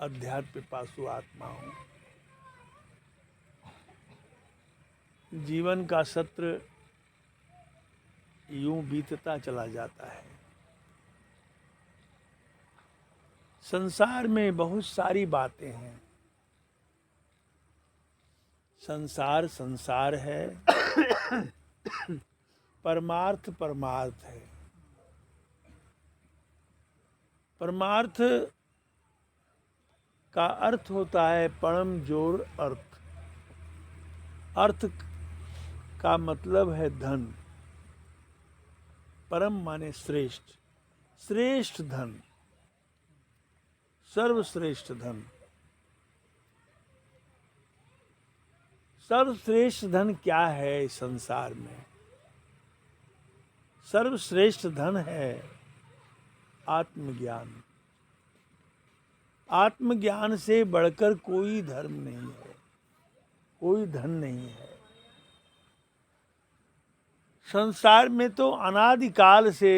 अध्यात्म पिपासु आत्माओं, जीवन का सत्र यूं बीतता चला जाता है। संसार में बहुत सारी बातें हैं। संसार संसार है, परमार्थ परमार्थ है। परमार्थ का अर्थ होता है परम जोड़ अर्थ। अर्थ का मतलब है धन। परम माने श्रेष्ठ, श्रेष्ठ धन, सर्वश्रेष्ठ धन। सर्वश्रेष्ठ धन क्या है इस संसार में? सर्वश्रेष्ठ धन है आत्मज्ञान। आत्मज्ञान से बढ़कर कोई धर्म नहीं है, कोई धन नहीं है। संसार में तो अनादिकाल से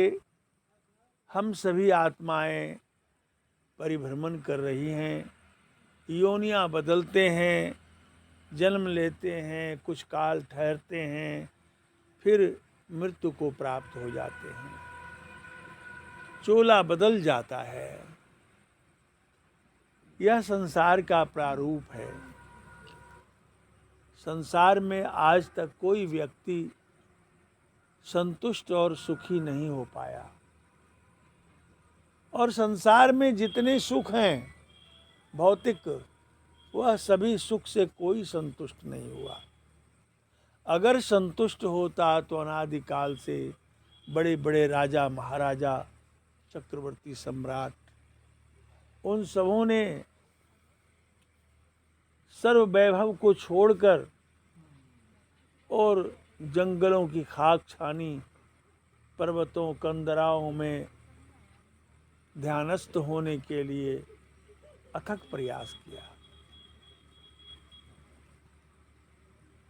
हम सभी आत्माएं परिभ्रमण कर रही हैं, योनियां बदलते हैं, जन्म लेते हैं, कुछ काल ठहरते हैं, फिर मृत्यु को प्राप्त हो जाते हैं। चोला बदल जाता है। यह संसार का प्रारूप है। संसार में आज तक कोई व्यक्ति संतुष्ट और सुखी नहीं हो पाया। और संसार में जितने सुख हैं भौतिक, वह सभी सुख से कोई संतुष्ट नहीं हुआ। अगर संतुष्ट होता तो अनादिकाल से बड़े बड़े राजा महाराजा, चक्रवर्ती सम्राट, उन सबों ने सर्व वैभव को छोड़कर और जंगलों की खाक छानी, पर्वतों कंदराओं में ध्यानस्थ होने के लिए अथक प्रयास किया।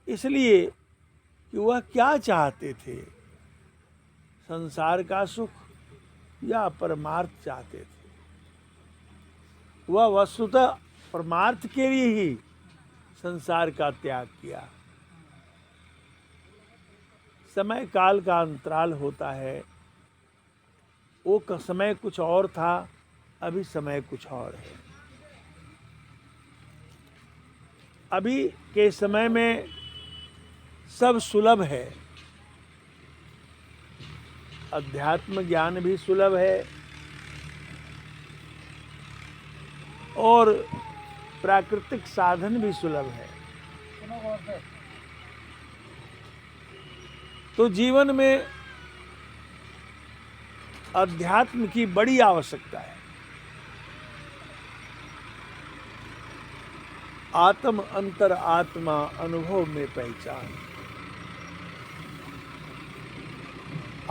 इसलिए कि वह क्या चाहते थे, संसार का सुख या परमार्थ चाहते थे। वह वस्तुतः परमार्थ के लिए ही संसार का त्याग किया। समय काल का अंतराल होता है। वो समय कुछ और था, अभी समय कुछ और है। अभी के समय में सब सुलभ है। अध्यात्म ज्ञान भी सुलभ है और प्राकृतिक साधन भी सुलभ है। तो जीवन में अध्यात्म की बड़ी आवश्यकता है। आत्म अंतर आत्मा अनुभव में पहचान।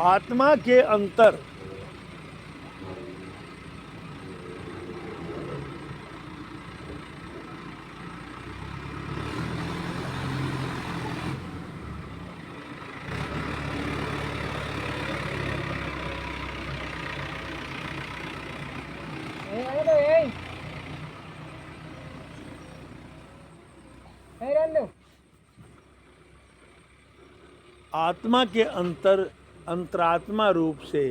आत्मा के अंतर आत्मा के अंतरात्मा रूप से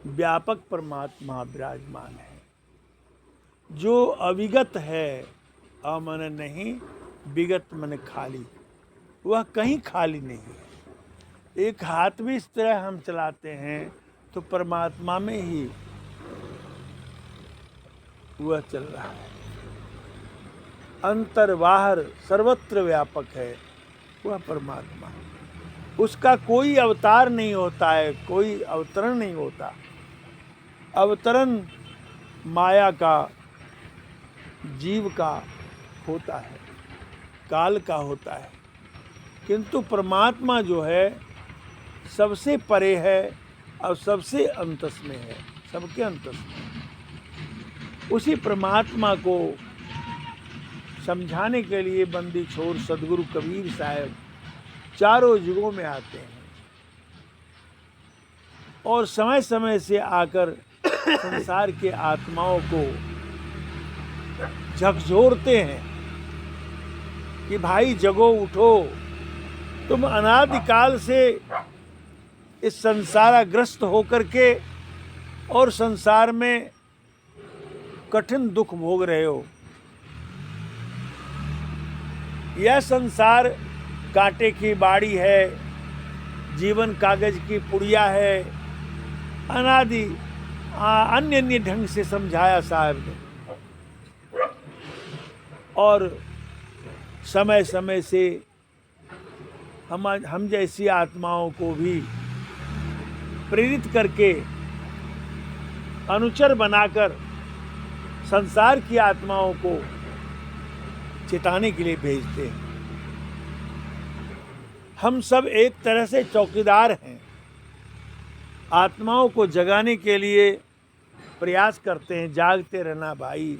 व्यापक परमात्मा विराजमान है, जो अविगत है। अमन नहीं, विगत मन खाली। वह कहीं खाली नहीं है। एक हाथ भी इस तरह हम चलाते हैं तो परमात्मा में ही वह चल रहा है। अंतर बाहर सर्वत्र व्यापक है वह परमात्मा। उसका कोई अवतार नहीं होता है, कोई अवतरण नहीं होता। अवतरण माया का, जीव का होता है, काल का होता है। किंतु परमात्मा जो है सबसे परे है और सबसे अंतस में है, सबके अंतस में। उसी परमात्मा को समझाने के लिए बंदी छोर सदगुरु कबीर साहब चारों युगों में आते हैं और समय समय से आकर संसार के आत्माओं को झकझोरते हैं कि भाई जगो उठो, तुम अनादिकाल से इस संसारग्रस्त होकर के और संसार में कठिन दुख भोग रहे हो। यह संसार कांटे की बाड़ी है, जीवन कागज की पुड़िया है, अनादि अन्य अन्य ढंग से समझाया साहब ने। और समय समय से हम जैसी आत्माओं को भी प्रेरित करके अनुचर बनाकर संसार की आत्माओं को चिताने के लिए भेजते हैं। हम सब एक तरह से चौकीदार हैं, आत्माओं को जगाने के लिए प्रयास करते हैं। जागते रहना भाई,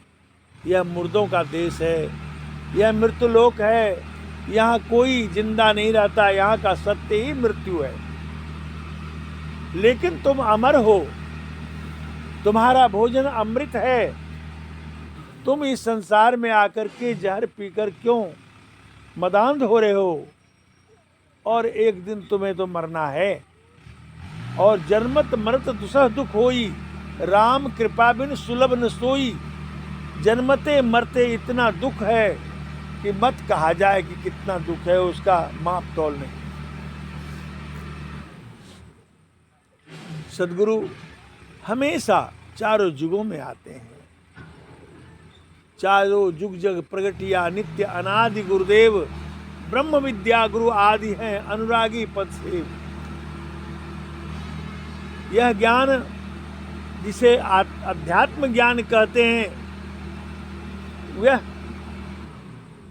यह मुर्दों का देश है, यह मृत्युलोक है, यहाँ कोई जिंदा नहीं रहता, यहाँ का सत्य ही मृत्यु है। लेकिन तुम अमर हो, तुम्हारा भोजन अमृत है। तुम इस संसार में आकर के जहर पीकर क्यों मदांध हो रहे हो? और एक दिन तुम्हें तो मरना है। और जन्मत मरत दुसह दुख होई, राम कृपा बिन सुलभ न सोई। जन्मते मरते इतना दुख है कि मत कहा जाए कि कितना दुख है, उसका माप तौल नहीं। सद्गुरु हमेशा चारों युगों में आते हैं। चारों युग जग प्रगटिया नित्य अनादि गुरुदेव, ब्रह्म विद्या गुरु आदि हैं अनुरागी पद सेव। यह ज्ञान जिसे अध्यात्म ज्ञान कहते हैं, वह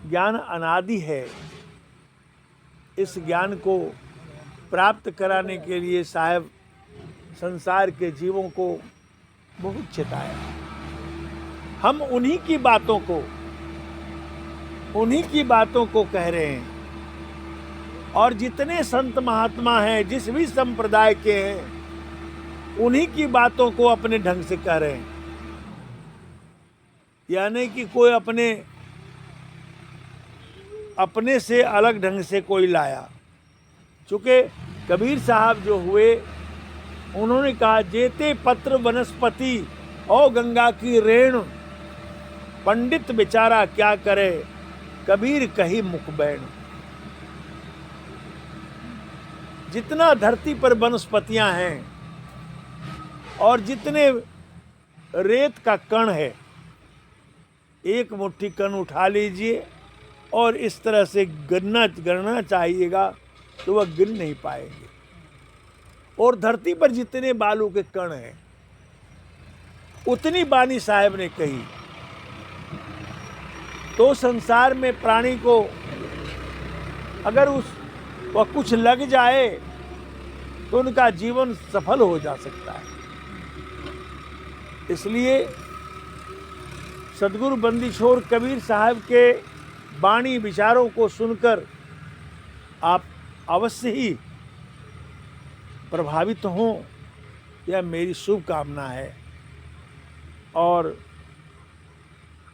ज्ञान अनादि है। इस ज्ञान को प्राप्त कराने के लिए साहब संसार के जीवों को बहुत चिताया। हम उन्हीं की बातों को कह रहे हैं। और जितने संत महात्मा हैं, जिस भी संप्रदाय के हैं, उन्हीं की बातों को अपने ढंग से कह रहे हैं। यानी कि कोई अपने से अलग ढंग से कोई लाया। चूँकि कबीर साहब जो हुए, उन्होंने कहा जेते पत्र वनस्पति और गंगा की रेण, पंडित बेचारा क्या करे, कबीर कही मुख बैण। जितना धरती पर वनस्पतियां हैं और जितने रेत का कण है, एक मुट्ठी कण उठा लीजिए और इस तरह से गिनना चाहिएगा तो वह गिन नहीं पाएंगे। और धरती पर जितने बालू के कण हैं, उतनी बानी साहब ने कही। तो संसार में प्राणी को अगर वह कुछ लग जाए तो उनका जीवन सफल हो जा सकता है। इसलिए सद्गुरु बंदी छोर कबीर साहब के वाणी विचारों को सुनकर आप अवश्य ही प्रभावित हों, यह मेरी शुभकामना है। और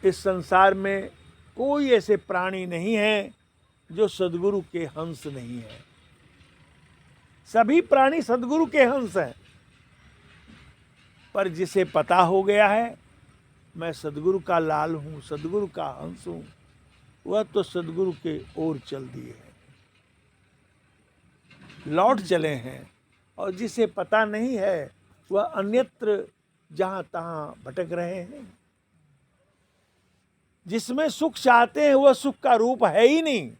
इस संसार में कोई ऐसे प्राणी नहीं है जो सद्गुरु के हंस नहीं है। सभी प्राणी सद्गुरु के हंस हैं। पर जिसे पता हो गया है मैं सद्गुरु का लाल हूँ, सद्गुरु का हंस हूँ, वह तो सद्गुरु के ओर चल दिए हैं, लौट चले हैं। और जिसे पता नहीं है वह अन्यत्र जहाँ तहाँ भटक रहे हैं। जिसमें सुख चाहते हैं वह सुख का रूप है ही नहीं।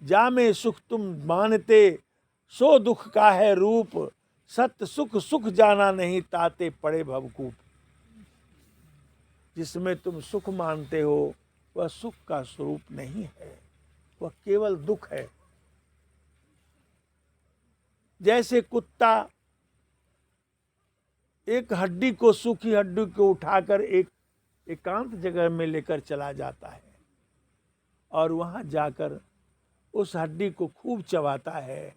जा में सुख तुम मानते, सो दुख का है रूप। सत्य सुख सुख जाना नहीं, ताते पड़े भवकूप। जिसमें तुम सुख मानते हो वह सुख का स्वरूप नहीं है, वह केवल दुख है। जैसे कुत्ता एक हड्डी को, सूखी हड्डी को उठाकर एक एकांत जगह में लेकर चला जाता है और वहां जाकर उस हड्डी को खूब चबाता है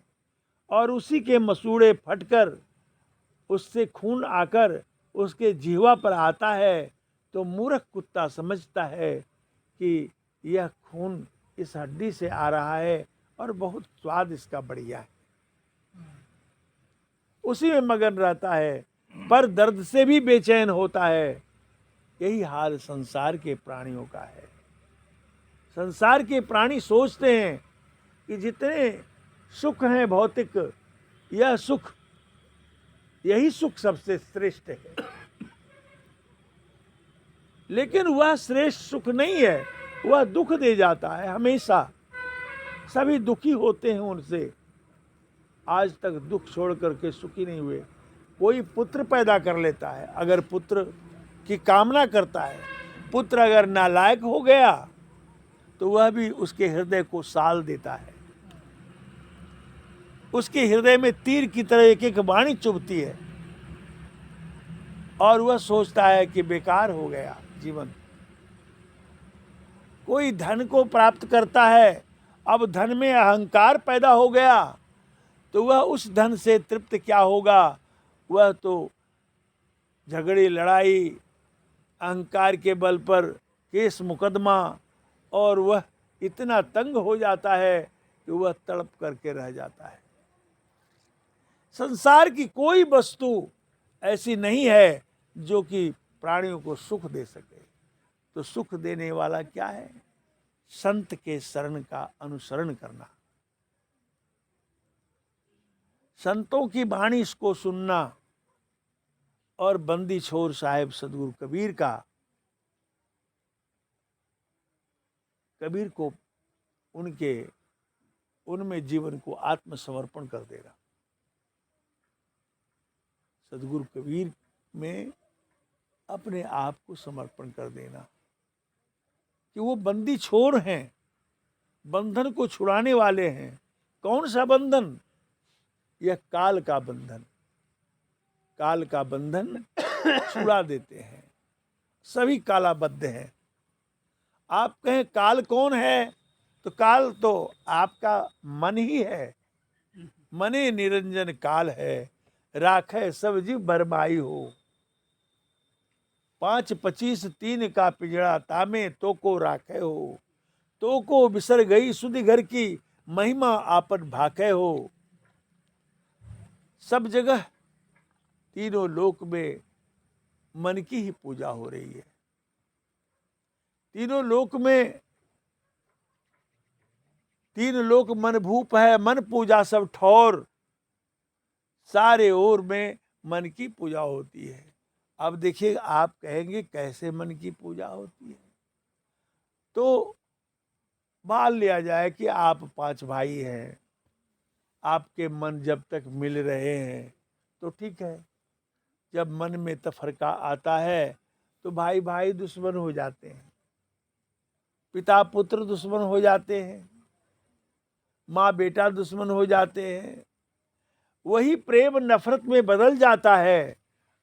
और उसी के मसूड़े फटकर उससे खून आकर उसके जिह्वा पर आता है तो मूर्ख कुत्ता समझता है कि यह खून इस हड्डी से आ रहा है और बहुत स्वाद इसका बढ़िया है, उसी में मगन रहता है, पर दर्द से भी बेचैन होता है। यही हाल संसार के प्राणियों का है। संसार के प्राणी सोचते हैं कि जितने सुख हैं भौतिक, यह सुख, यही सुख सबसे श्रेष्ठ है, लेकिन वह श्रेष्ठ सुख नहीं है, वह दुख दे जाता है हमेशा। सभी दुखी होते हैं उनसे, आज तक दुख छोड़ करके सुखी नहीं हुए। कोई पुत्र पैदा कर लेता है, अगर पुत्र की कामना करता है, पुत्र अगर नालायक हो गया तो वह भी उसके हृदय को साल देता है, उसके हृदय में तीर की तरह एक एक वाणी चुभती है और वह सोचता है कि बेकार हो गया जीवन। कोई धन को प्राप्त करता है, अब धन में अहंकार पैदा हो गया तो वह उस धन से तृप्त क्या होगा, वह तो झगड़े लड़ाई, अहंकार के बल पर केस मुकदमा, और वह इतना तंग हो जाता है कि वह तड़प करके रह जाता है। संसार की कोई वस्तु ऐसी नहीं है जो कि प्राणियों को सुख दे सके। तो सुख देने वाला क्या है? संत के शरण का अनुसरण करना, संतों की वाणी को सुनना, और बंदी छोर साहेब सदगुरु कबीर को उनमें जीवन को आत्मसमर्पण कर देना। सदगुरु कबीर में अपने आप को समर्पण कर देना कि वो बंदी छोर हैं, बंधन को छुड़ाने वाले हैं। कौन सा बंधन? यह काल का बंधन। काल का बंधन छुड़ा देते हैं। सभी कालाबद्ध हैं। आप कहें काल कौन है, तो काल तो आपका मन ही है। मने निरंजन काल है, राखे सब जीव भरमाई हो। 5 25 3 का पिंजड़ा, तामे तो को राखे हो। तो को बिसर गई सुधि घर की, महिमा आपन भाखे हो। सब जगह तीनों लोक में मन की ही पूजा हो रही है। तीनों लोक में, तीन लोक मन भूप है, मन पूजा सब ठौर। सारे ओर में मन की पूजा होती है। अब देखिए, आप कहेंगे कैसे मन की पूजा होती है? तो मान लिया जाए कि आप 5 भाई हैं, आपके मन जब तक मिल रहे हैं तो ठीक है। जब मन में तफरका आता है तो भाई भाई दुश्मन हो जाते हैं, पिता पुत्र दुश्मन हो जाते हैं, माँ बेटा दुश्मन हो जाते हैं। वही प्रेम नफरत में बदल जाता है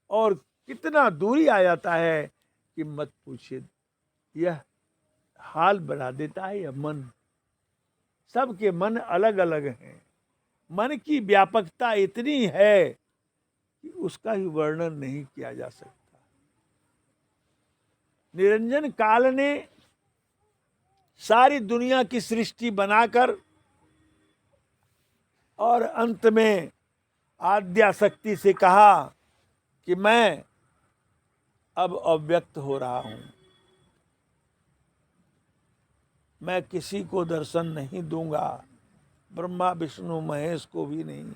और कितना दूरी आ जाता है कि मत पूछिए। यह हाल बना देता है यह मन। सबके मन अलग अलग हैं। मन की व्यापकता इतनी है कि उसका ही वर्णन नहीं किया जा सकता। निरंजन काल ने सारी दुनिया की सृष्टि बनाकर और अंत में आद्या शक्ति से कहा कि मैं अब अव्यक्त हो रहा हूं, मैं किसी को दर्शन नहीं दूंगा, ब्रह्मा विष्णु महेश को भी नहीं।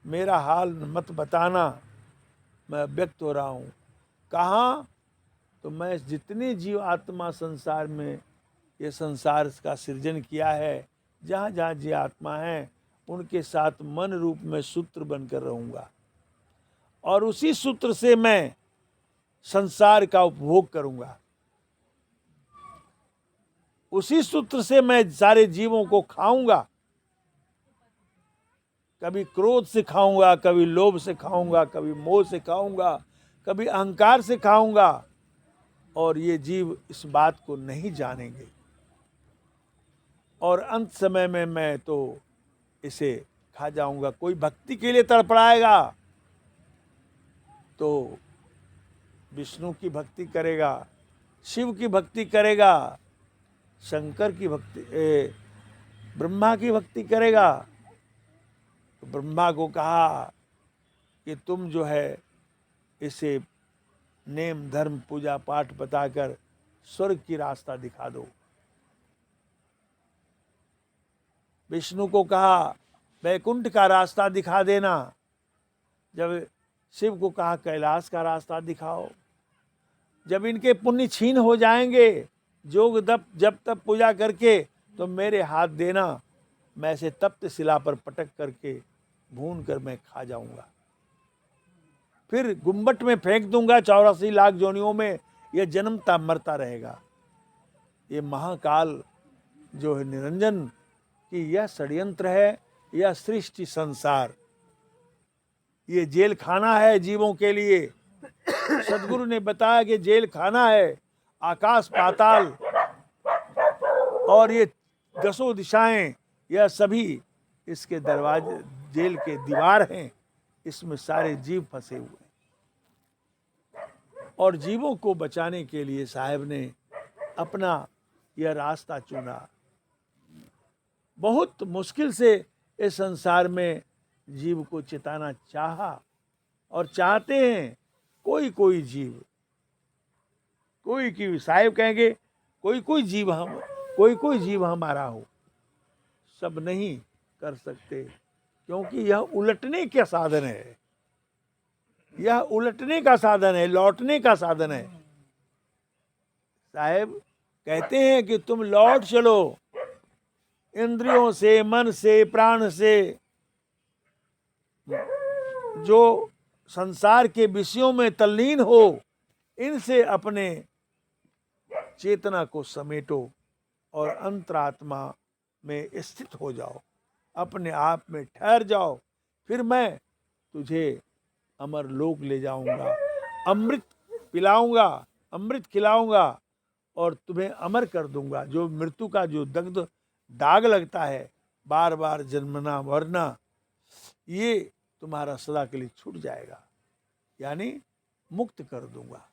मेरा हाल मत बताना, मैं व्यक्त हो रहा हूँ। कहाँ? तो मैं जितने जीव आत्मा संसार में ये संसार का सृजन किया है, जहाँ जहाँ जीव आत्मा है उनके साथ मन रूप में सूत्र बनकर रहूँगा और उसी सूत्र से मैं संसार का उपभोग करूँगा। उसी सूत्र से मैं सारे जीवों को खाऊंगा। कभी क्रोध से खाऊंगा, कभी लोभ से खाऊंगा, कभी मोह से खाऊंगा, कभी अहंकार से खाऊंगा, और ये जीव इस बात को नहीं जानेंगे। और अंत समय में मैं तो इसे खा जाऊंगा। कोई भक्ति के लिए तड़पड़ाएगा तो विष्णु की भक्ति करेगा, शिव की भक्ति करेगा, शंकर की भक्ति ब्रह्मा की भक्ति करेगा। तो ब्रह्मा को कहा कि तुम जो है इसे नेम धर्म पूजा पाठ बताकर स्वर्ग की रास्ता दिखा दो। विष्णु को कहा वैकुंठ का रास्ता दिखा देना। जब शिव को कहा कैलाश का रास्ता दिखाओ। जब इनके पुण्य छीन हो जाएंगे जोग जब तब पूजा करके, तो मेरे हाथ देना, मैं इसे तप्त शिला पर पटक करके भून कर मैं खा जाऊंगा, फिर गुम्बट में फेंक दूंगा, 84 लाख जोनियों में यह जन्मता मरता रहेगा। ये महाकाल जो है निरंजन कि यह षड्यंत्र है, यह सृष्टि संसार, ये जेल खाना है जीवों के लिए। सदगुरु ने बताया कि जेल खाना है, आकाश पाताल और ये 10 दिशाएं, यह सभी इसके दरवाजे जेल के दीवार हैं, इसमें सारे जीव फंसे हुए हैं। और जीवों को बचाने के लिए साहब ने अपना यह रास्ता चुना। बहुत मुश्किल से इस संसार में जीव को चिताना चाहा और चाहते हैं कोई जीव, कोई की साहिब कहेंगे कोई जीव हमारा हो, सब नहीं कर सकते, क्योंकि यह उलटने का साधन है, यह उलटने का साधन है, लौटने का साधन है। साहेब कहते हैं कि तुम लौट चलो इंद्रियों से, मन से, प्राण से, जो संसार के विषयों में तल्लीन हो, इनसे अपने चेतना को समेटो और अंतरात्मा में स्थित हो जाओ, अपने आप में ठहर जाओ, फिर मैं तुझे अमर लोक ले जाऊंगा, अमृत पिलाऊंगा, अमृत खिलाऊंगा और तुम्हें अमर कर दूंगा। जो मृत्यु का जो दग्ध दाग लगता है, बार बार जन्मना मरना, ये तुम्हारा सदा के लिए छूट जाएगा, यानी मुक्त कर दूंगा।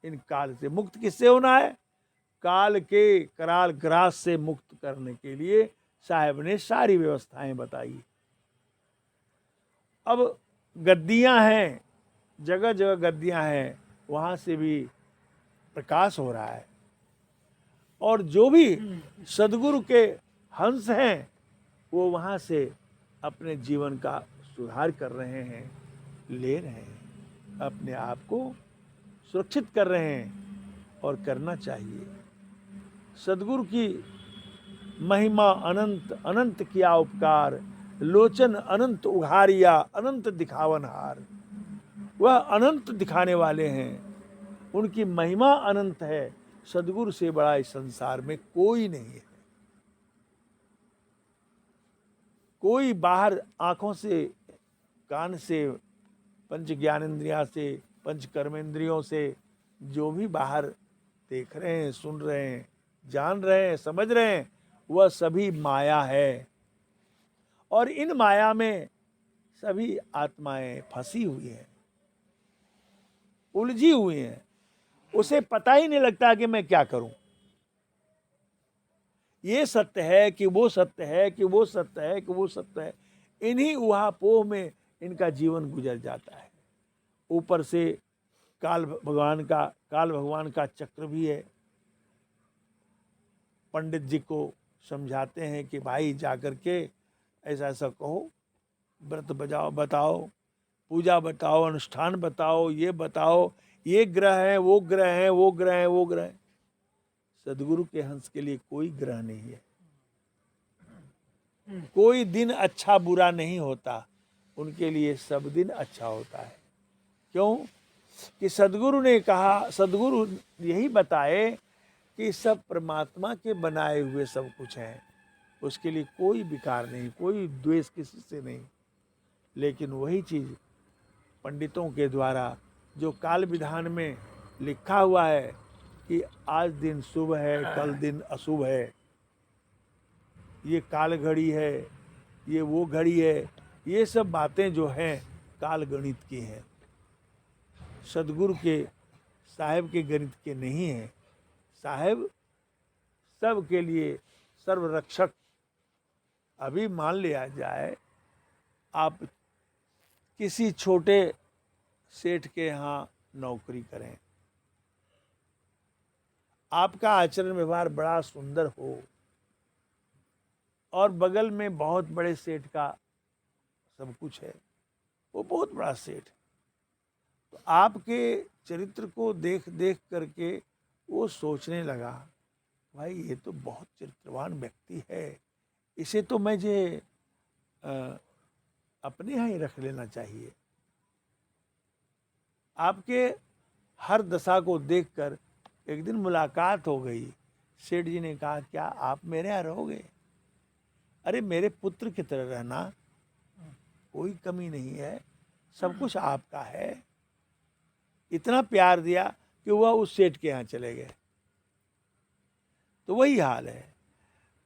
इन काल से मुक्त किससे होना है? काल के कराल ग्रास से मुक्त करने के लिए साहब ने सारी व्यवस्थाएं बताई। अब गद्दियां हैं, जगह जगह गद्दियां हैं, वहां से भी प्रकाश हो रहा है। और जो भी सदगुरु के हंस हैं, वो वहां से अपने जीवन का सुधार कर रहे हैं, ले रहे हैं, अपने आप को सुरक्षित कर रहे हैं और करना चाहिए। सदगुरु की महिमा अनंत, अनंत किया उपकार, लोचन अनंत उघारिया, अनंत दिखावन हार। वह अनंत दिखाने वाले हैं, उनकी महिमा अनंत है। सदगुरु से बड़ा इस संसार में कोई नहीं है। कोई बाहर आंखों से, कान से, पंच ज्ञानेंद्रिया से, पंच कर्मेंद्रियों से जो भी बाहर देख रहे हैं, सुन रहे हैं, जान रहे हैं, समझ रहे हैं, वह सभी माया है। और इन माया में सभी आत्माएं फंसी हुई हैं, उलझी हुई हैं। उसे पता ही नहीं लगता कि मैं क्या करूं। ये सत्य है कि वो सत्य है, कि वो सत्य है कि वो सत्य है। इन्हीं उहापोह में इनका जीवन गुजर जाता है। ऊपर से काल भगवान का चक्र भी है। पंडित जी को समझाते हैं कि भाई जाकर के ऐसा ऐसा कहो, व्रत बताओ, पूजा बताओ, अनुष्ठान बताओ, ये बताओ, ये ग्रह है, वो ग्रह है, वो ग्रह है, वो ग्रह है। सदगुरु के हंस के लिए कोई ग्रह नहीं है, कोई दिन अच्छा बुरा नहीं होता, उनके लिए सब दिन अच्छा होता है। क्यों कि सदगुरु ने कहा, सदगुरु यही बताए कि सब परमात्मा के बनाए हुए सब कुछ है, उसके लिए कोई विकार नहीं, कोई द्वेष किसी से नहीं। लेकिन वही चीज़ पंडितों के द्वारा जो काल विधान में लिखा हुआ है कि आज दिन शुभ है, कल दिन अशुभ है, ये काल घड़ी है, ये वो घड़ी है, ये सब बातें जो हैं काल गणित की हैं। सदगुरु के साहेब के गणित के नहीं हैं। साहेब सब के लिए सर्वरक्षक। अभी मान लिया जाए आप किसी छोटे सेठ के यहाँ नौकरी करें, आपका आचरण व्यवहार बड़ा सुंदर हो और बगल में बहुत बड़े सेठ का सब कुछ है, वो बहुत बड़ा सेठ, तो आपके चरित्र को देख देख करके वो सोचने लगा, भाई ये तो बहुत चरित्रवान व्यक्ति है, इसे तो मुझे अपने यहाँ ही रख लेना चाहिए। आपके हर दशा को देखकर एक दिन मुलाकात हो गई। सेठ जी ने कहा, क्या आप मेरे यहाँ रहोगे? अरे मेरे पुत्र की तरह रहना, कोई कमी नहीं है, सब कुछ आपका है। इतना प्यार दिया कि वह उस सेठ के यहाँ चले गए। तो वही हाल है।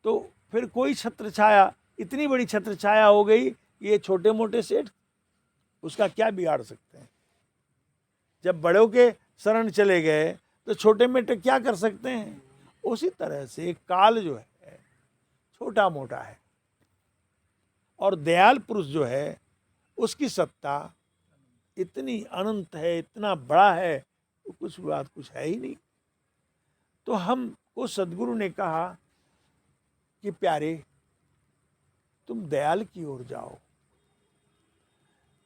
तो फिर कोई छत्र छाया, इतनी बड़ी छत्र छाया हो गई, ये छोटे मोटे सेठ उसका क्या बिगाड़ सकते हैं? जब बड़ों के शरण चले गए तो छोटे मोटे क्या कर सकते हैं? उसी तरह से काल जो है छोटा मोटा है और दयाल पुरुष जो है उसकी सत्ता इतनी अनंत है, इतना बड़ा है, तो कुछ बात कुछ है ही नहीं। तो हमको सदगुरु ने कहा कि प्यारे तुम दयाल की ओर जाओ।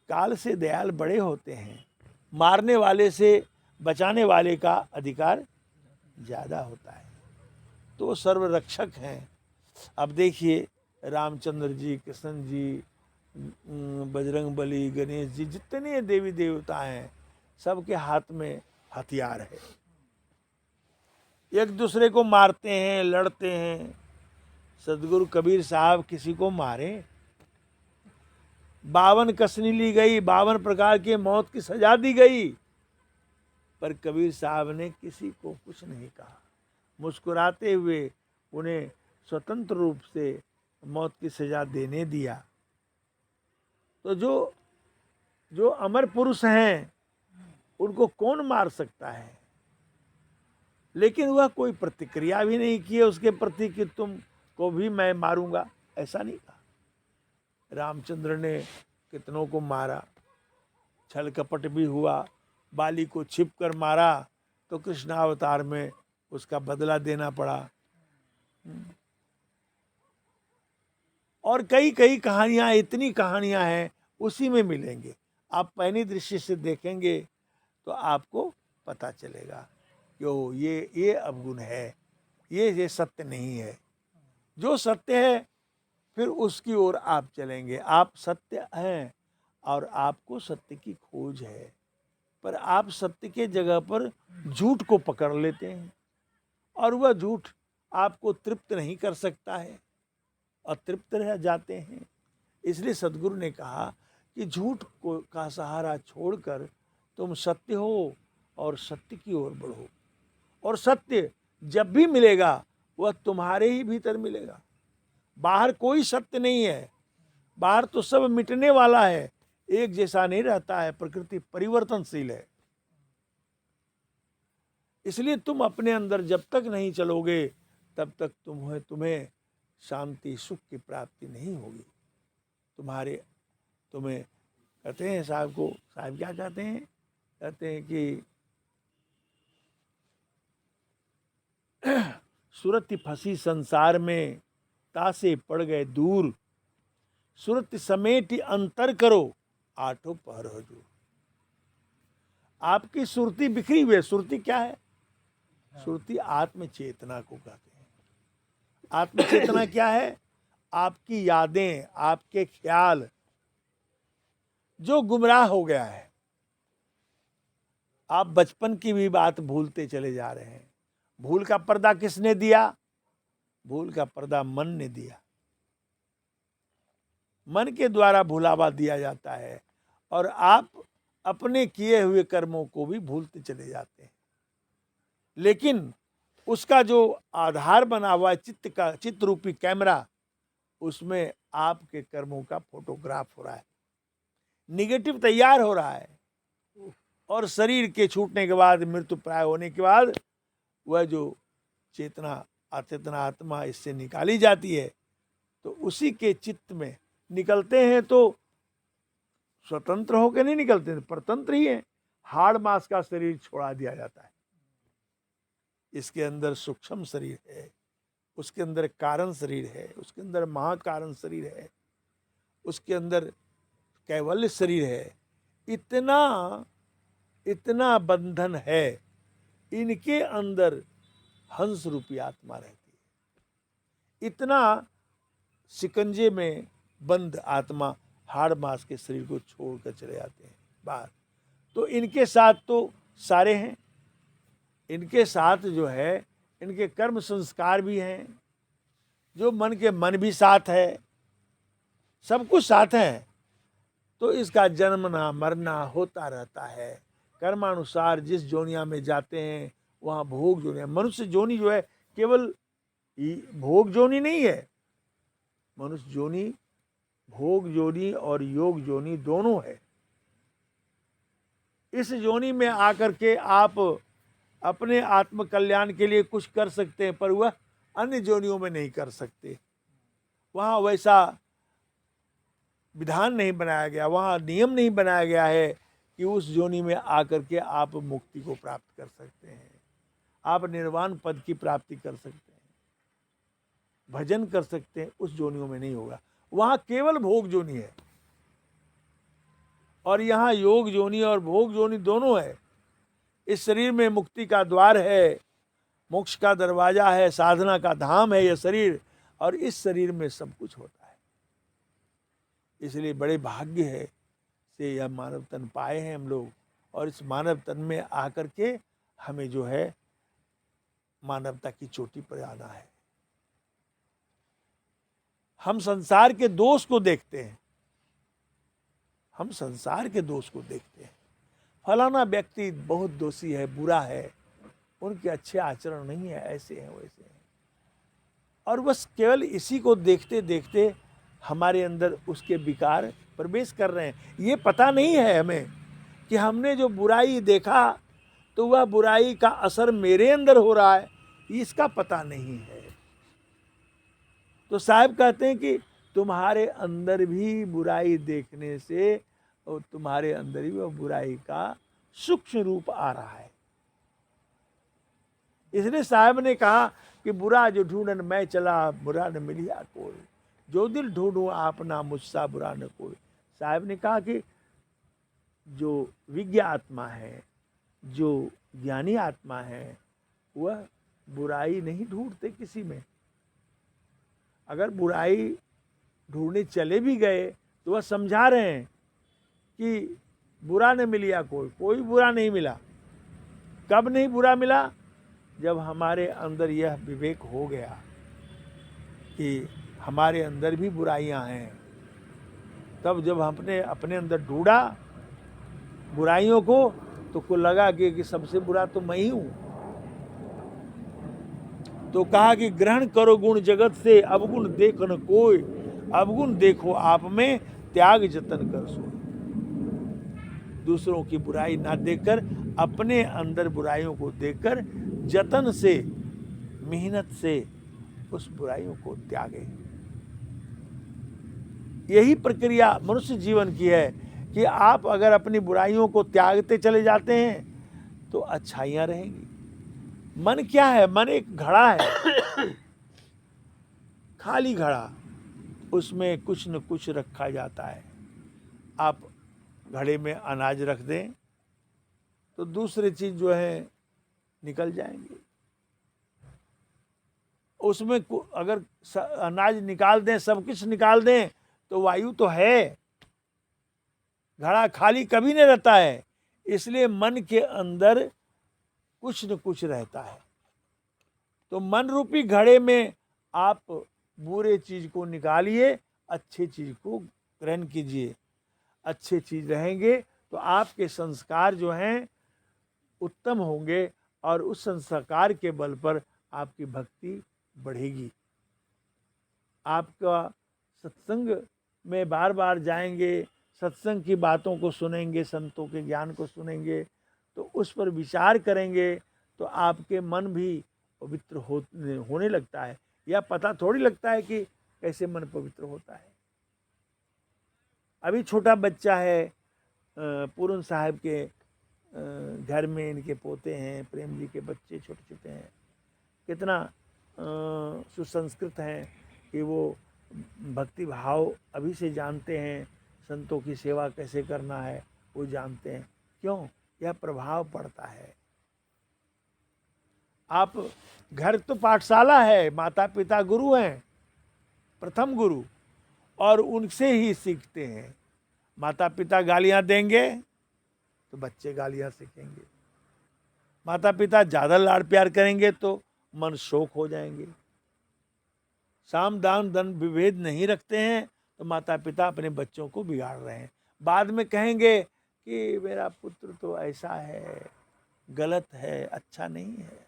काल से दयाल बड़े होते हैं, मारने वाले से बचाने वाले का अधिकार ज़्यादा होता है, तो वो सर्वरक्षक हैं। अब देखिए रामचंद्र जी, कृष्ण जी, बजरंग बली, गणेश जी, जितने देवी देवता हैं सबके हाथ में हथियार है, एक दूसरे को मारते हैं, लड़ते हैं। सदगुरु कबीर साहब किसी को मारे? 52 कसनी ली गई, 52 प्रकार के मौत की सजा दी गई, पर कबीर साहब ने किसी को कुछ नहीं कहा। मुस्कुराते हुए उन्हें स्वतंत्र रूप से मौत की सजा देने दिया। तो जो अमर पुरुष हैं उनको कौन मार सकता है? लेकिन वह कोई प्रतिक्रिया भी नहीं किए उसके प्रति कि तुम को भी मैं मारूंगा, ऐसा नहीं कहा। रामचंद्र ने कितनों को मारा, छल कपट भी हुआ, बाली को छिप कर मारा तो कृष्णावतार में उसका बदला देना पड़ा। और कई कई कहानियां, इतनी कहानियां हैं, उसी में मिलेंगे। आप पहली दृष्टि से देखेंगे तो आपको पता चलेगा कि ओ ये अवगुण है, ये सत्य नहीं है। जो सत्य है फिर उसकी ओर आप चलेंगे। आप सत्य हैं और आपको सत्य की खोज है, पर आप सत्य के जगह पर झूठ को पकड़ लेते हैं और वह झूठ आपको तृप्त नहीं कर सकता है और तृप्त रह जाते हैं। इसलिए सदगुरु ने कहा कि झूठ को का सहारा छोड़कर तुम सत्य हो और सत्य की ओर बढ़ो। और सत्य जब भी मिलेगा वह तुम्हारे ही भीतर मिलेगा, बाहर कोई सत्य नहीं है। बाहर तो सब मिटने वाला है, एक जैसा नहीं रहता है, प्रकृति परिवर्तनशील है। इसलिए तुम अपने अंदर जब तक नहीं चलोगे तब तक तुम्हें शांति सुख की प्राप्ति नहीं होगी। तुम्हें कहते हैं साहब को, साहब क्या कहते हैं? कहते हैं कि सूरत फंसी संसार में, तासे पड़ गए दूर, सूरत समेट अंतर करो, आठों पहर हजूर। आपकी सुरती बिखरी हुई है। सुरती क्या है? सुरती आत्म चेतना को कहते हैं। आत्म चेतना क्या है? आपकी यादें, आपके ख्याल जो गुमराह हो गया है। आप बचपन की भी बात भूलते चले जा रहे हैं। भूल का पर्दा किसने दिया? भूल का पर्दा मन ने दिया। मन के द्वारा भुलावा दिया जाता है और आप अपने किए हुए कर्मों को भी भूलते चले जाते हैं। लेकिन उसका जो आधार बना हुआ है चित्त रूपी कैमरा, उसमें आपके कर्मों का फोटोग्राफ हो रहा है, निगेटिव तैयार हो रहा है। और शरीर के छूटने के बाद, मृत्यु प्राय होने के बाद, वह जो चेतना अचेतना आत्मा इससे निकाली जाती है, तो उसी के चित्त में निकलते हैं। तो स्वतंत्र होकर नहीं निकलते, परतंत्र ही है। हाड़ मांस का शरीर छोड़ा दिया जाता है। इसके अंदर सूक्ष्म शरीर है, उसके अंदर कारण शरीर है, उसके अंदर महाकारण शरीर है, उसके अंदर कैवल्य शरीर है। इतना इतना बंधन है। इनके अंदर हंस रूपी आत्मा रहती है। इतना शिकंजे में बंद आत्मा हाड़ मांस के शरीर को छोड़कर चले जाते हैं बाहर। तो इनके साथ तो सारे हैं, इनके साथ जो है इनके कर्म संस्कार भी हैं, जो मन के मन भी साथ है, सब कुछ साथ है। तो इसका जन्मना मरना होता रहता है। कर्मानुसार जिस जोनिया में जाते हैं वहाँ भोग जोनिया। मनुष्य जोनी जो है केवल भोग जोनी नहीं है। मनुष्य जोनी भोग जोनी और योग जोनी दोनों है। इस जोनी में आकर के आप अपने आत्म कल्याण के लिए कुछ कर सकते हैं, पर वह अन्य जोनियों में नहीं कर सकते। वहाँ वैसा विधान नहीं बनाया गया, वहाँ नियम नहीं बनाया गया है कि उस जोनी में आकर के आप मुक्ति को प्राप्त कर सकते हैं, आप निर्वाण पद की प्राप्ति कर सकते हैं, भजन कर सकते हैं। उस जोनियों में नहीं होगा। वहाँ केवल भोग जोनी है, और यहाँ योग जोनी और भोग जोनी दोनों है। इस शरीर में मुक्ति का द्वार है, मोक्ष का दरवाजा है, साधना का धाम है यह शरीर, और इस शरीर में सब कुछ होता है। इसलिए बड़े भाग्य है से यह मानव तन पाए हैं हम लोग, और इस मानव तन में आकर के हमें जो है मानवता की चोटी पर आना है। हम संसार के दोष को देखते हैं, हम संसार के दोष को देखते हैं। फलाना व्यक्ति बहुत दोषी है, बुरा है, उनके अच्छे आचरण नहीं है, ऐसे हैं वैसे हैं, और बस केवल इसी को देखते देखते हमारे अंदर उसके विकार प्रवेश कर रहे हैं। ये पता नहीं है हमें कि हमने जो बुराई देखा तो वह बुराई का असर मेरे अंदर हो रहा है, इसका पता नहीं है। तो साहब कहते हैं कि तुम्हारे अंदर भी बुराई देखने से और तुम्हारे अंदर ही वह बुराई का सूक्ष्म रूप आ रहा है। इसलिए साहब ने कहा कि बुरा जो ढूंढन मैं चला, बुरा न मिलिया कोई, जो दिल ढूंढूं आपना मुझसा बुरा न कोई। साहब ने कहा कि जो विज्ञ आत्मा है, जो ज्ञानी आत्मा है, वह बुराई नहीं ढूंढते किसी में। अगर बुराई ढूंढने चले भी गए तो वह समझा रहे हैं कि बुरा न मिलिया कोई, कोई बुरा नहीं मिला। कब नहीं बुरा मिला? जब हमारे अंदर यह विवेक हो गया कि हमारे अंदर भी बुराइयां हैं। तब जब हमने अपने अंदर ढूंढा बुराइयों को लगा कि सबसे बुरा तो मैं ही हूं। तो कहा कि ग्रहण करो गुण जगत से, अवगुण देख न कोई, अवगुण देखो आप में, त्याग जतन कर सो। दूसरों की बुराई ना देखकर अपने अंदर बुराइयों को देखकर जतन से, मेहनत से उस बुराइयों को त्यागे। यही प्रक्रिया मनुष्य जीवन की है कि आप अगर अपनी बुराइयों को त्यागते चले जाते हैं तो अच्छाइयां रहेंगी। मन क्या है? मन एक घड़ा है, खाली घड़ा, उसमें कुछ न कुछ रखा जाता है। आप घड़े में अनाज रख दें तो दूसरी चीज जो है निकल जाएंगे। उसमें अगर अनाज निकाल दें, सब कुछ निकाल दें, तो वायु तो है, घड़ा खाली कभी नहीं रहता है। इसलिए मन के अंदर कुछ न कुछ रहता है। तो मन रूपी घड़े में आप बुरे चीज को निकालिए, अच्छे चीज को ग्रहण कीजिए। अच्छे चीज रहेंगे तो आपके संस्कार जो हैं उत्तम होंगे, और उस संस्कार के बल पर आपकी भक्ति बढ़ेगी। आपका सत्संग में बार बार जाएंगे, सत्संग की बातों को सुनेंगे, संतों के ज्ञान को सुनेंगे, तो उस पर विचार करेंगे तो आपके मन भी पवित्र होने लगता है। या पता थोड़ी लगता है कि कैसे मन पवित्र होता है। अभी छोटा बच्चा है, पूरन साहब के घर में इनके पोते हैं, प्रेम जी के बच्चे छोटे छोटे हैं, कितना सुसंस्कृत हैं कि वो भक्ति भाव अभी से जानते हैं, संतों की सेवा कैसे करना है वो जानते हैं। क्यों? यह प्रभाव पड़ता है। आप घर तो पाठशाला है, माता पिता गुरु हैं, प्रथम गुरु, और उनसे ही सीखते हैं। माता पिता गालियां देंगे तो बच्चे गालियां सीखेंगे। माता पिता ज्यादा लाड़ प्यार करेंगे तो मन शोक हो जाएंगे। साम दान दंड विभेद नहीं रखते हैं तो माता पिता अपने बच्चों को बिगाड़ रहे हैं। बाद में कहेंगे कि मेरा पुत्र तो ऐसा है, गलत है, अच्छा नहीं है।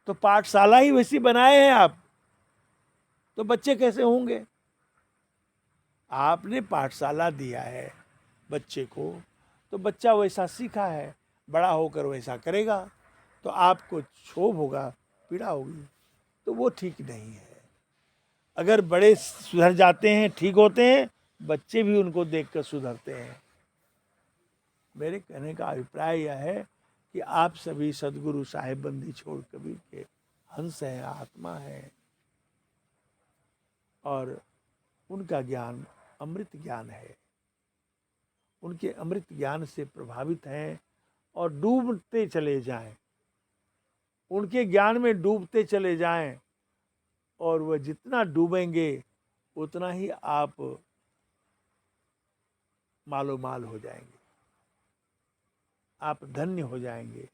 तो पाठशाला ही वैसी बनाए हैं आप, तो बच्चे कैसे होंगे? आपने पाठशाला दिया है बच्चे को, तो बच्चा वैसा सीखा है, बड़ा होकर वैसा करेगा, तो आपको क्षोभ होगा, पीड़ा होगी, तो वो ठीक नहीं है। अगर बड़े सुधर जाते हैं, ठीक होते हैं, बच्चे भी उनको देखकर सुधरते हैं। मेरे कहने का अभिप्राय यह है कि आप सभी सदगुरु साहेब बंदी छोड़ कबीर के हंस हैं, आत्मा है, और उनका ज्ञान अमृत ज्ञान है। उनके अमृत ज्ञान से प्रभावित हैं और डूबते चले जाएं, उनके ज्ञान में डूबते चले जाएं, और वह जितना डूबेंगे उतना ही आप मालो माल हो जाएंगे, आप धन्य हो जाएंगे।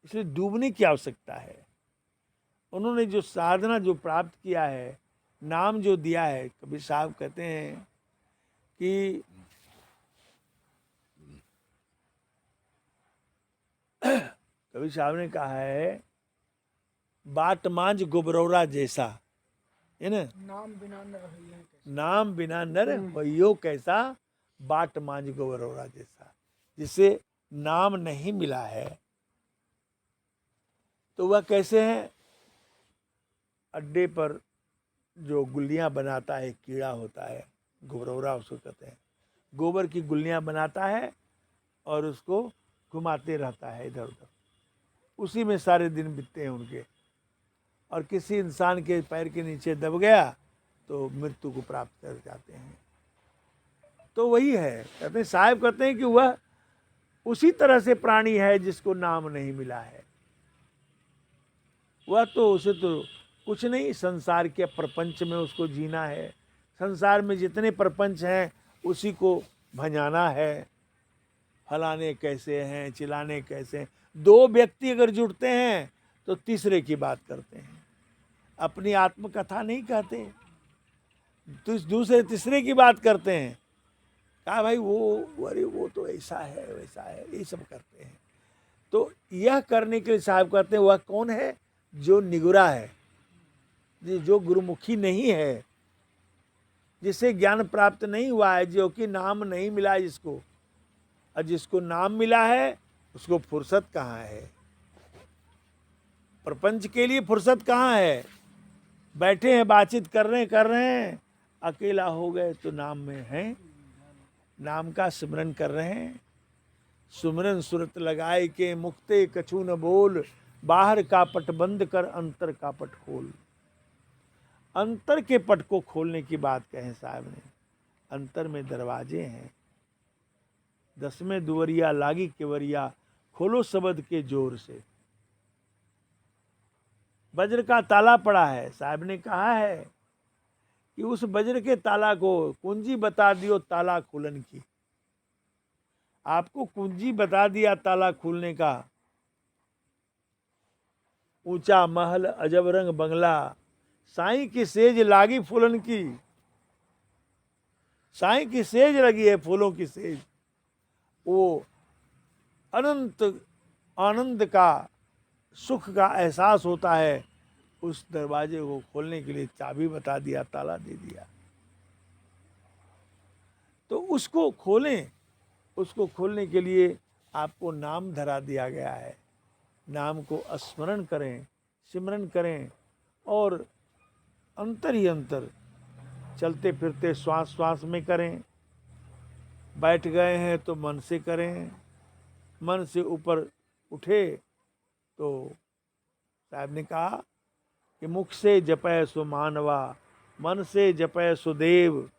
इसलिए डूबने की आवश्यकता है। उन्होंने जो साधना जो प्राप्त किया है, नाम जो दिया है, कबीर साहब कहते हैं कि कबीर साहब ने कहा है, बाट मांझ गुबरौरा जैसा, है ना, नाम बिना नर होइयो कैसा, बाट मांझ गुबरौरा जैसा। जिसे नाम नहीं मिला है तो वह कैसे है? अड्डे पर जो गुल्लियां बनाता है, कीड़ा होता है, गुबरौरा उसको कहते हैं, गोबर की गुल्लियां बनाता है और उसको घुमाते रहता है इधर उधर, उसी में सारे दिन बीतते हैं उनके, और किसी इंसान के पैर के नीचे दब गया तो मृत्यु को प्राप्त कर जाते हैं। तो वही है, कहते हैं, साहब कहते हैं कि वह उसी तरह से प्राणी है जिसको नाम नहीं मिला है। वह तो उसे तो कुछ नहीं, संसार के प्रपंच में उसको जीना है, संसार में जितने प्रपंच हैं उसी को भंजाना है, फलाने कैसे हैं, चिल्लाने कैसे हैं। दो व्यक्ति अगर जुड़ते हैं तो तीसरे की बात करते हैं, अपनी आत्मकथा नहीं कहते, तो दूसरे तीसरे की बात करते हैं। कहा भाई वो, अरे वो तो ऐसा है वैसा है, ये सब करते हैं। तो यह करने के लिए साहब कहते हैं, वह कौन है? जो निगुरा है, जो गुरुमुखी नहीं है, जिसे ज्ञान प्राप्त नहीं हुआ है, जो कि नाम नहीं मिला है जिसको, और जिसको नाम मिला है उसको फुर्सत कहाँ है? प्रपंच के लिए फुर्सत कहाँ है? बैठे हैं, बातचीत कर रहे हैं, अकेला हो गए तो नाम में हैं, नाम का स्मरण कर रहे हैं। सुमरन सुरत लगाए के मुक्ते कछु न बोल, बाहर का पट बंद कर अंतर का पट खोल। अंतर के पट को खोलने की बात कहें साहब ने। अंतर में दरवाजे हैं, 10वें दुवरिया लागी केवरिया, खोलो शब्द के जोर से। वज्र का ताला पड़ा है, साहब ने कहा है कि उस वज्र के ताला को कुंजी बता दियो ताला खुलन की। आपको कुंजी बता दिया ताला खुलने का। ऊंचा महल अजब रंग बंगला, साईं की सेज लागी फूलन की। साईं की सेज लगी है, फूलों की सेज। वो अनंत आनंद का, सुख का एहसास होता है। उस दरवाजे को खोलने के लिए चाबी बता दिया, ताला दे दिया। तो उसको खोलें, उसको खोलने के लिए आपको नाम धरा दिया गया है। नाम को स्मरण करें, सिमरन करें और अंतर ही अंतर चलते फिरते श्वास श्वास में करें। बैठ गए हैं तो मन से करें, मन से ऊपर उठे तो साहब ने कहा कि मुख से जपै सो मानवा, मन से जपै सो देव,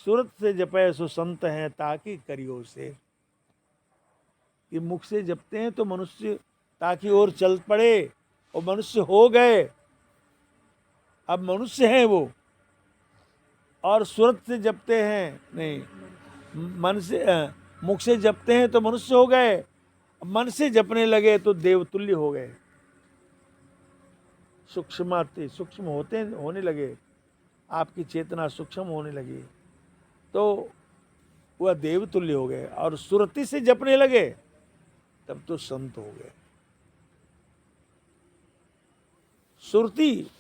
सूरत से जपै सो संत हैं ताकि करियो से। कि मुख से जपते हैं तो मनुष्य ताकि और चल पड़े और मनुष्य हो गए, अब मनुष्य हैं वो। और सूरत से जपते हैं नहीं, मन से मुख से जपते हैं तो मनुष्य हो गए, मन से जपने लगे तो देवतुल्य हो गए। सूक्ष्म होने लगे, आपकी चेतना सूक्ष्म होने लगी तो वह देवतुल्य हो गए। और सुरति से जपने लगे तब तो संत हो गए। सुरति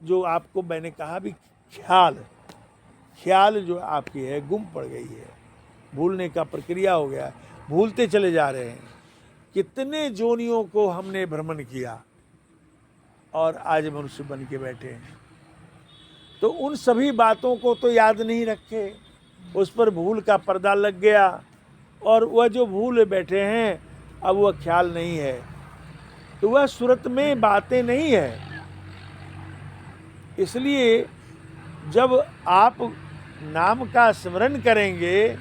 जो आपको मैंने कहा भी, ख्याल जो आपकी है गुम पड़ गई है, भूलने का प्रक्रिया हो गया, भूलते चले जा रहे हैं। कितने जोनियों को हमने भ्रमण किया और आज मनुष्य बन के बैठे हैं। तो उन सभी बातों को तो याद नहीं रखे, उस पर भूल का पर्दा लग गया और वह जो भूल बैठे हैं अब वह ख्याल नहीं है, तो वह सूरत में बातें नहीं है। इसलिए जब आप नाम का स्मरण करेंगे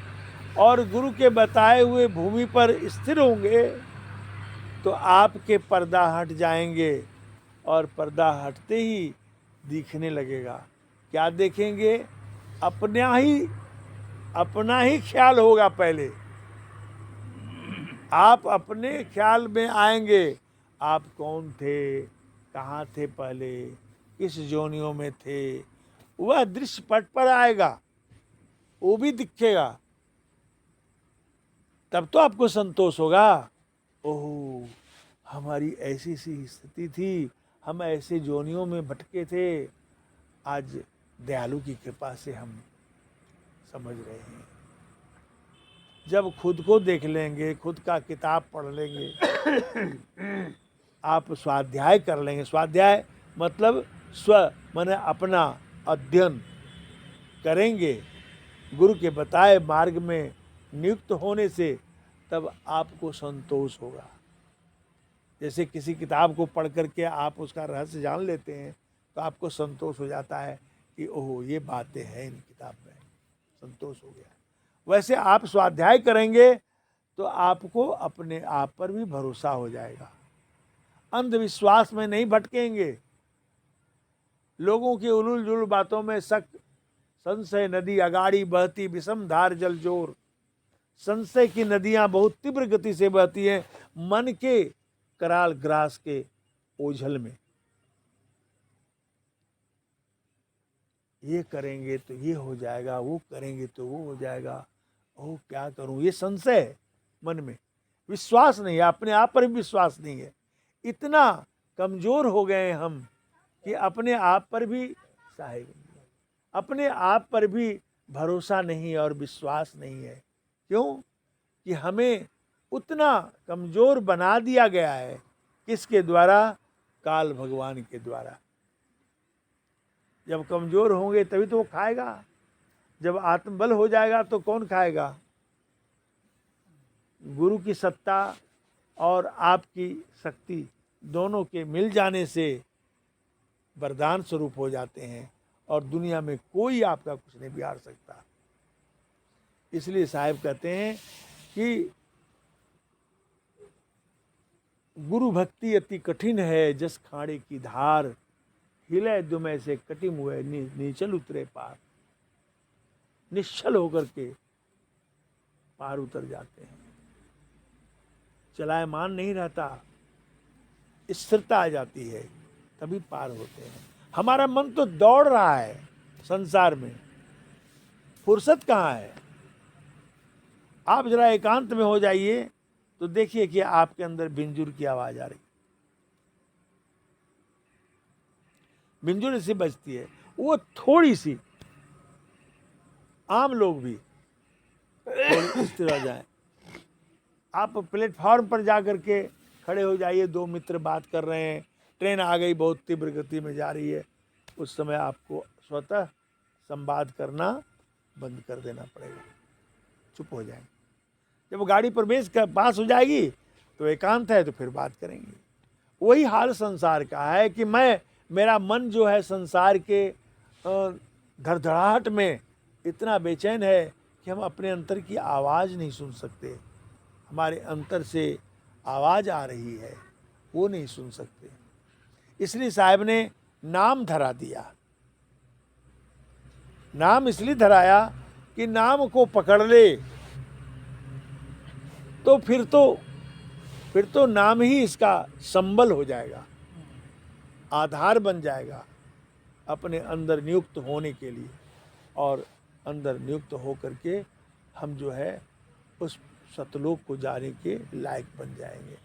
और गुरु के बताए हुए भूमि पर स्थिर होंगे तो आपके पर्दा हट जाएंगे और पर्दा हटते ही दिखने लगेगा। क्या देखेंगे? अपना ही ख्याल होगा। पहले आप अपने ख्याल में आएंगे, आप कौन थे, कहाँ थे पहले, किस जोनियों में थे, वह दृश्य पट पर आएगा, वो भी दिखेगा। तब तो आपको संतोष होगा, ओह हमारी ऐसी सी स्थिति थी, हम ऐसे जोनियों में भटके थे, आज दयालु की कृपा से हम समझ रहे हैं। जब खुद को देख लेंगे, खुद का किताब पढ़ लेंगे, आप स्वाध्याय कर लेंगे। स्वाध्याय मतलब स्व माने अपना अध्ययन करेंगे गुरु के बताए मार्ग में नियुक्त होने से, तब आपको संतोष होगा। जैसे किसी किताब को पढ़ करके आप उसका रहस्य जान लेते हैं तो आपको संतोष हो जाता है कि ओह ये बातें हैं इन किताब में, संतोष हो गया। वैसे आप स्वाध्याय करेंगे तो आपको अपने आप पर भी भरोसा हो जाएगा, अंधविश्वास में नहीं भटकेंगे, लोगों की उलूल जुलूल बातों में शक संशय नदी अगाड़ी बहती विषम धार जल जोर। संशय की नदियां बहुत तीव्र गति से बहती हैं मन के कराल ग्रास के ओझल में। ये करेंगे तो ये हो जाएगा, वो करेंगे तो वो हो जाएगा, ओह क्या करूं, ये संशय है मन में, विश्वास नहीं है, अपने आप पर भी विश्वास नहीं है। इतना कमजोर हो गए हम कि अपने आप पर भी सहाय, अपने आप पर भी भरोसा नहीं और विश्वास नहीं है। क्यों? कि हमें उतना कमजोर बना दिया गया है। किसके द्वारा? काल भगवान के द्वारा। जब कमजोर होंगे तभी तो वो खाएगा, जब आत्मबल हो जाएगा तो कौन खाएगा? गुरु की सत्ता और आपकी शक्ति दोनों के मिल जाने से वरदान स्वरूप हो जाते हैं और दुनिया में कोई आपका कुछ नहीं बिगाड़ सकता। इसलिए साहब कहते हैं कि गुरु भक्ति अति कठिन है, जस खाड़े की धार, हिले दुमै से कटी मुए नीचल उतरे पार। निश्चल होकर के पार उतर जाते हैं, चलायमान नहीं रहता, स्थिरता आ जाती है, तभी पार होते हैं। हमारा मन तो दौड़ रहा है संसार में, फुर्सत कहाँ है? आप जरा एकांत में हो जाइए तो देखिए कि आपके अंदर बिंजुर की आवाज आ रही, बिंजुर से बजती है, वो थोड़ी सी, आम लोग भी थोड़ी स्थिर हो जाए आप प्लेटफॉर्म पर जा कर के खड़े हो जाइए, दो मित्र बात कर रहे हैं, ट्रेन आ गई, बहुत तीव्र गति में जा रही है, उस समय आपको स्वतः संवाद करना बंद कर देना पड़ेगा, चुप हो जाएंगे। जब वो गाड़ी प्रवेश कर पास हो जाएगी तो एकांत है तो फिर बात करेंगे। वही हाल संसार का है कि मेरा मन जो है संसार के धड़धड़ाहट में इतना बेचैन है कि हम अपने अंतर की आवाज़ नहीं सुन सकते। हमारे अंतर से आवाज़ आ रही है, वो नहीं सुन सकते। इसलिए साहब ने नाम धरा दिया। नाम इसलिए धराया कि नाम को पकड़ ले तो फिर तो नाम ही इसका संबल हो जाएगा, आधार बन जाएगा अपने अंदर नियुक्त होने के लिए, और अंदर नियुक्त होकर के हम जो है उस सतलोक को जाने के लायक बन जाएंगे।